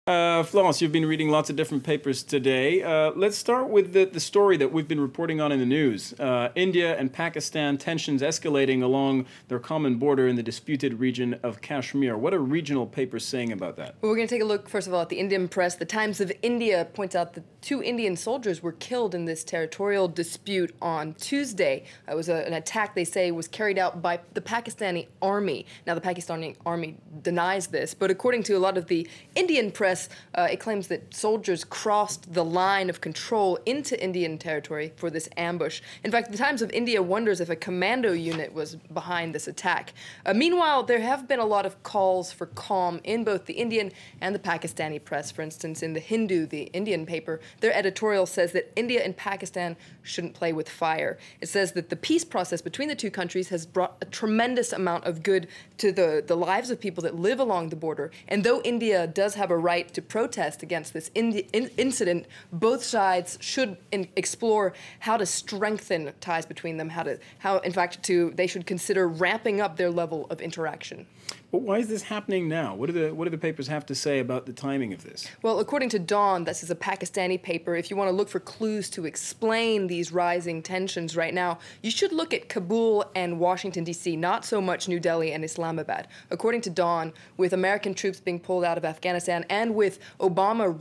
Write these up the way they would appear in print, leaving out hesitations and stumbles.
Florence, you've been reading lots of different papers today. Let's start with the story that we've been reporting on in the news. India and Pakistan, tensions escalating along their common border in the disputed region of Kashmir. What are regional papers saying about that? Well, we're going to take a look, first of all, at the Indian press. The Times of India points out that 2 Indian soldiers were killed in this territorial dispute on Tuesday. It was an attack, they say, was carried out by the Pakistani army. Now, the Pakistani army denies this, but according to a lot of the Indian press, it claims that soldiers crossed the line of control into Indian territory for this ambush. In fact, the Times of India wonders if a commando unit was behind this attack. Meanwhile, there have been a lot of calls for calm in both the Indian and the Pakistani press. For instance, in the Hindu, the Indian paper, their editorial says that India and Pakistan shouldn't play with fire. It says that the peace process between the two countries has brought a tremendous amount of good to the lives of people that live along the border. And though India does have a right to protest against this incident, both sides should explore how to strengthen ties between them, they should consider ramping up their level of interaction. But why is this happening now? What do the papers have to say about the timing of this? Well, according to Dawn, this is a Pakistani paper, if you want to look for clues to explain these rising tensions right now, you should look at Kabul and Washington, D.C., not so much New Delhi and Islamabad. According to Dawn, with American troops being pulled out of Afghanistan and with Obama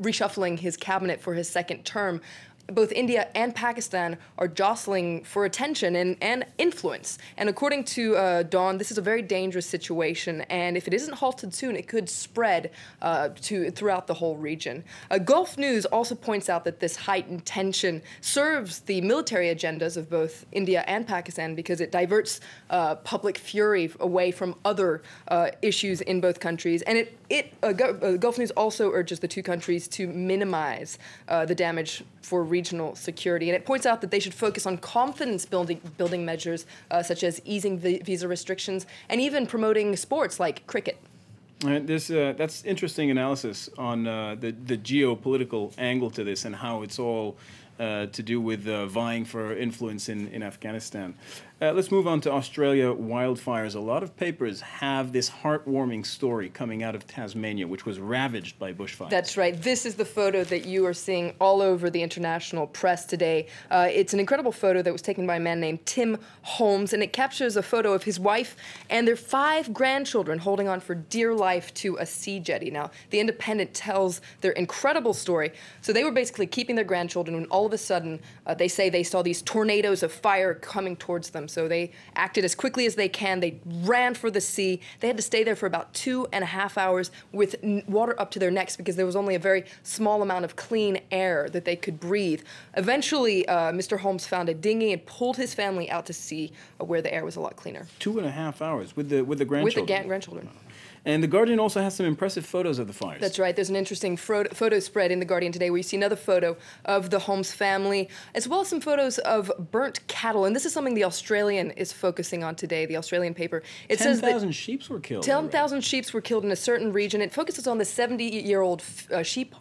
reshuffling his cabinet for his second term, both India and Pakistan are jostling for attention and influence. And according to Dawn, this is a very dangerous situation, and if it isn't halted soon, it could spread throughout the whole region. Gulf News also points out that this heightened tension serves the military agendas of both India and Pakistan because it diverts public fury away from other issues in both countries. And Gulf News also urges the two countries to minimize the damage for regional security. And it points out that they should focus on confidence-building measures such as easing visa restrictions and even promoting sports like cricket. That's interesting analysis on the geopolitical angle to this and how it's all to do with vying for influence in Afghanistan. Let's move on to Australia wildfires. A lot of papers have this heartwarming story coming out of Tasmania, which was ravaged by bushfires. That's right. This is the photo that you are seeing all over the international press today. It's an incredible photo that was taken by a man named Tim Holmes, and it captures a photo of his wife and their 5 grandchildren holding on for dear life to a sea jetty. Now, The Independent tells their incredible story. So they were basically keeping their grandchildren when all of a sudden they say they saw these tornadoes of fire coming towards them. So they acted as quickly as they can. They ran for the sea. They had to stay there for about 2.5 hours with water up to their necks because there was only a very small amount of clean air that they could breathe. Eventually, Mr. Holmes found a dinghy and pulled his family out to sea where the air was a lot cleaner. 2.5 hours with the grandchildren? With the grandchildren. And The Guardian also has some impressive photos of the fires. That's right. There's an interesting photo spread in The Guardian today where you see another photo of the Holmes family, as well as some photos of burnt cattle. And this is something the Australian is focusing on today, the Australian paper. It says that 10,000 sheep were killed. 10,000 sheep were killed in a certain region. It focuses on the 70-year-old sheep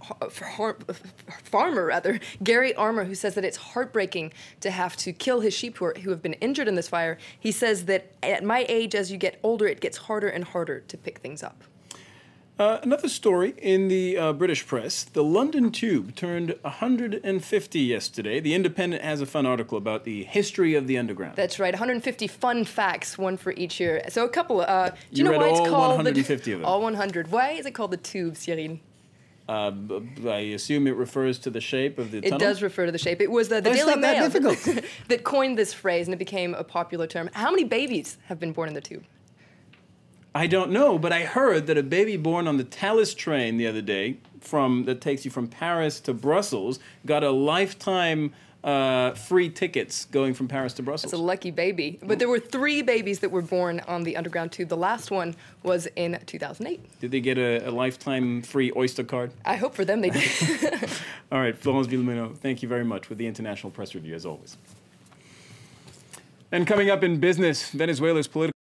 farmer, Gary Armour, who says that it's heartbreaking to have to kill his sheep who have been injured in this fire. He says that at my age, as you get older, it gets harder and harder to pick things up. Another story in the British press. The London Tube turned 150 yesterday. The Independent has a fun article about the history of the Underground. That's right, 150 fun facts, one for each year. So a couple, do you know read why it's all called 150 of them? All 100. Why is it called the Tube, Cyril? I assume it refers to the shape of the tunnel? It does refer to the shape. It was the Daily Mail that coined this phrase, and it became a popular term. How many babies have been born in the Tube? I don't know, but I heard that a baby born on the Thalys train the other day that takes you from Paris to Brussels got a lifetime free tickets going from Paris to Brussels. That's a lucky baby. But there were 3 babies that were born on the Underground Tube. The last one was in 2008. Did they get a lifetime free Oyster card? I hope for them they did. All right, Florence Villamino, thank you very much with the International Press Review, as always. And coming up in business, Venezuela's political